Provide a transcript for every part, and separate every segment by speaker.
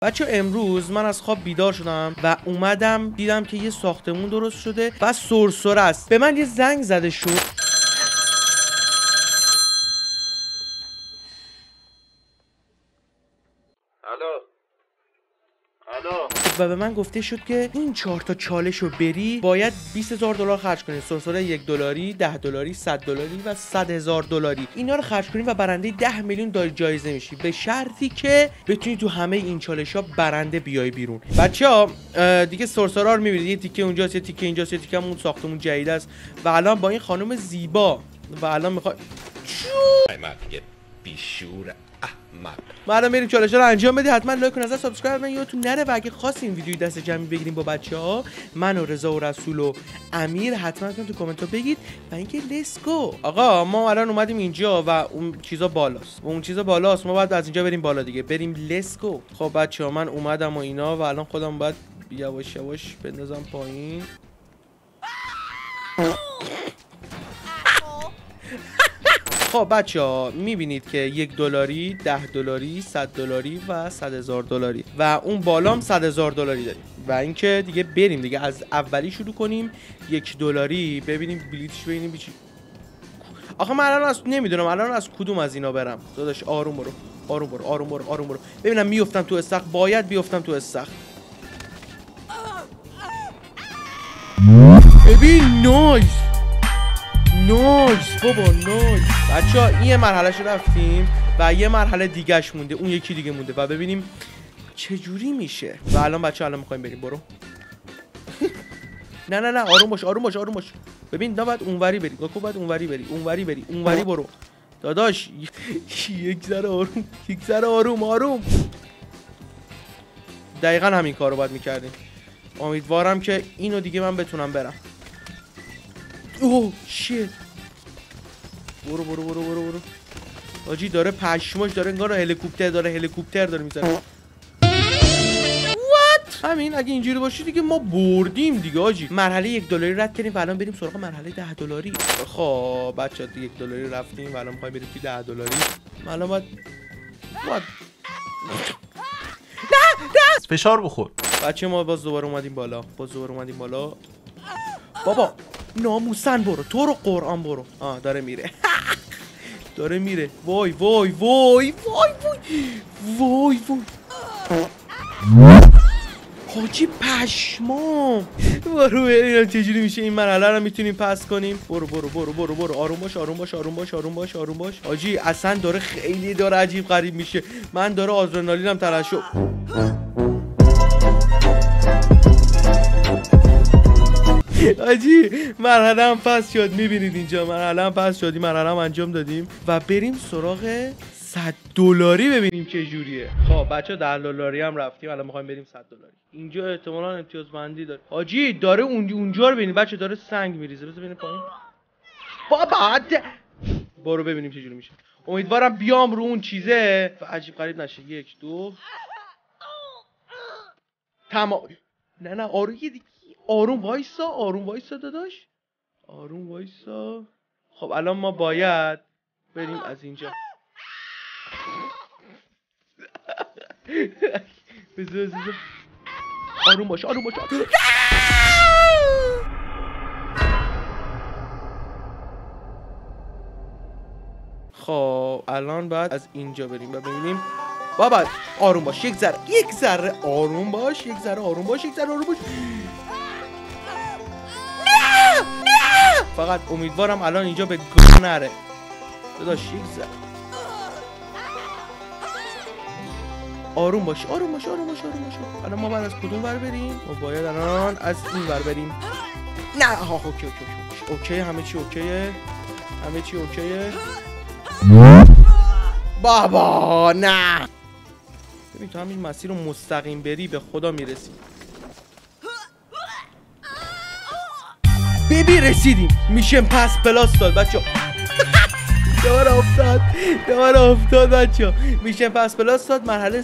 Speaker 1: بچه امروز من از خواب بیدار شدم و اومدم دیدم که یه ساختمون درست شده و سرسره است. به من یه زنگ زده شد و به من گفته شد که این 4 تا چالش رو بری باید $20,000 خرج کنی. سرسره $1، $10، $100 و $100,000. اینا رو خرج کنی و برنده 10 میلیون جایزه میشی، به شرطی که بتونی تو همه این چالش ها برنده بیای بیرون. بچه‌ها دیگه سرسره رو میبینید، یه تیکه اونجاست، یه تیکه اینجاست، یه تیکه همون ساختمون جدید است و الان با این خانم زیبا و الان میخواد بیشور ما الان بریم چالش رو انجام بدید. حتما لایک و نظر سابسکرایب من یادتون نره و اگه خواستین ویدیوی دست جمعی بگیریم با بچه‌ها، من و رضا و رسول و امیر، حتما تو کامنت بگید و اینکه لیتس گو. آقا ما الان اومدیم اینجا و اون چیزا بالاست ما باید از اینجا بریم بالا دیگه. بریم لیتس گو. خب بچه‌ها من اومدم و اینا و الان خودم باید یواش یواش بندازم پایین. خب بچه‌ها میبینید که $1، $10، $100 و $100,000 و اون بالام $100,000 داریم و اینکه دیگه بریم دیگه از اولی شروع کنیم. $1 ببینیم بلیتش ببینیم چی. آخه من الان نمیدونم الان از کدوم از اینا برم. داداش آروم برو آروم برو ببینم میافتم تو استخر. باید بیافتم تو استخر. ببین نایس بابا نایس. بچه‌ها این یه مرحله‌شو رفتیم و یه مرحله دیگه‌اش مونده، اون یکی دیگه مونده و ببینیم چه جوری میشه. و الان بچه‌ها الان می‌خوایم بریم. برو نه آروم باش. ببین دا باید اونوری بری. گاکو باید اونوری بری برو داداش. یک ذره آروم. دقیقاً همین کارو باید می‌کردیم. امیدوارم که اینو دیگه من بتونم برم. اوه شیت. برو آجی داره پشماش داره انگار هلیکوپتر داره میزنه. وات همین اگه اینجوری باشه دیگه ما بردیم دیگه آجی. مرحله $1 رد کردیم و الان بریم سراغ مرحله $10. خب بچه‌ها $1 رفتیم و الان می‌خوایم بریم توی $10. الان باید وات نه
Speaker 2: فشار بخور.
Speaker 1: بچه ما باز دوباره اومدیم بالا. بابا ناموسن برو، تو رو قرآن برو. داره میره. وای حاجی پشمام. برو ببینم چجوری میشه این مرحله رو میتونیم پس کنیم. برو آروم باش. حاجی اصلا داره خیلی عجیب غریب میشه. من داره آدرنالینم ترشح. آجی مرحله هم پس شد. میبینید اینجا مرحله هم پس شد. مرحله هم انجام دادیم و بریم سراغ $100 ببینیم چه جوریه. خب بچه $10 هم رفتیم. الان میخوایم بریم $100. اینجا احتمالاً امتیازبندی داره. آجی داره اونجا رو ببینید بچه داره سنگ میریزه. بذار ببینیم پایین. بابا برو ببینیم چه جوری میشه. امیدوارم بیام رو اون چیزه و عجیب غریب نشه. 1 2 تمام. نه آروم دیگه. آروم وایسا داداش. آروم وایسا. خب الان ما باید بریم از اینجا. بذار آروم باش. خب الان باید از اینجا بریم و ببینیم. بابا آروم باش. یک ذره آروم باش. نه فقط امیدوارم الان اینجا به گوش نره داداش. یک ذره آروم باش. الان ما باید از کدوم ور بریم؟ ما باید الان از این ور بریم. نه اوکی همه چی اوکیه. بابا نه. ببین تو همین مسیر رو مستقیم بری به خدا میرسی. ببین رسیدیم. میشن پس پلاس داد بچه. دوباره افتاد بچه. میشن پس پلاس داد مرحله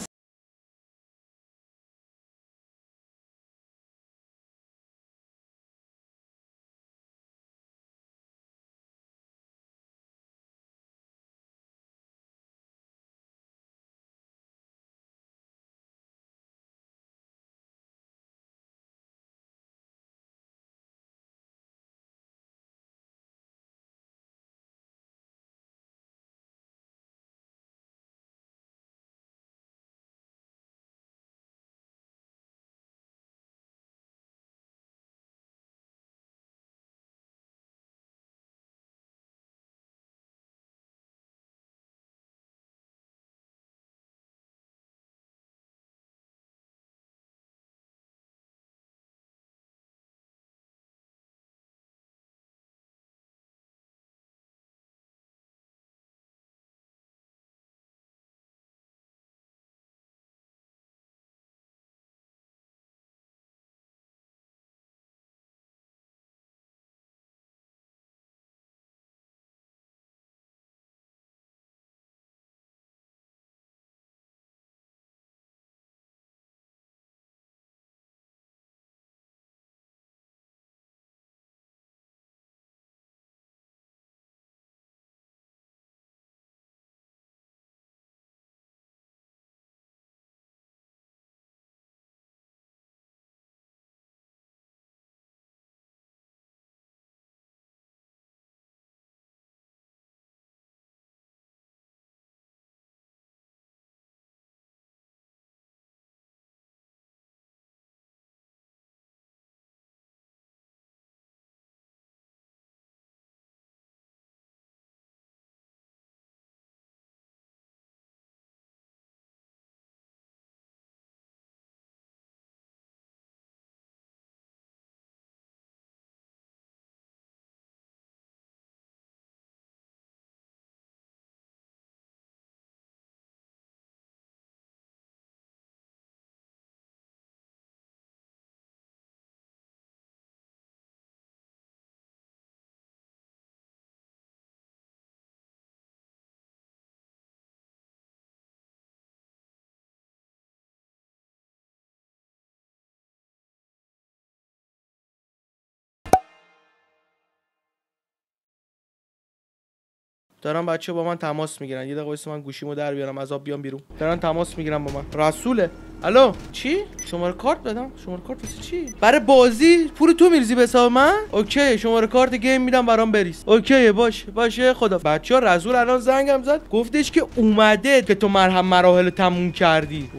Speaker 1: دارن بچه با من تماس میگیرن. یه دقیقه وایسا من گوشیمو در بیارم از آب بیام بیرون. دارن تماس میگیرن با من. رسوله. الو چی؟ شماره کارت بدم؟ شماره کارت واسه چی؟ برای بازی پول تو میریزی به حساب من؟ اوکی شماره کارت گیم میدم برام بریز. اوکی باشه خدا. بچه‌ها رسول الان زنگم زد گفتش که اومده که تو مراحل تموم کردی.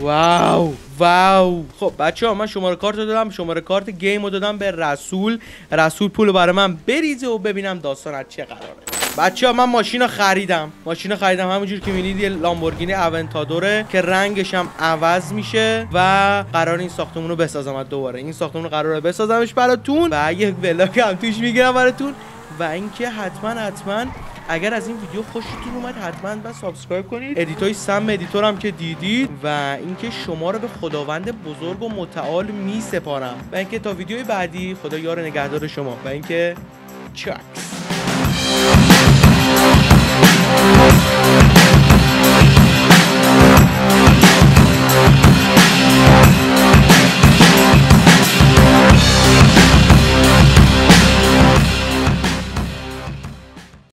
Speaker 1: واو. خب بچه‌ها من شماره کارت رو دادم، شماره کارت گیم رو دادم به رسول پول برای من بریزه و ببینم داستان از چه قراره. بچه‌ها من ماشین رو خریدم همونجور که می‌بینید یه لامبورگینی اونتادوره که رنگش هم عوض میشه و قرار این ساختمون رو بسازم. دوباره این ساختمون رو قراره بسازمش براتون و یه ولاگ هم توش میگیرم براتون. و اینکه حتما اگر از این ویدیو خوشتون اومد حتما سابسکرایب کنید. ادیتای سم ادیتور هم که دیدید و اینکه شما رو به خداوند بزرگ و متعال میسپارم و اینکه تا ویدیوی بعدی خدا یار نگهدار شما و اینکه چاکس.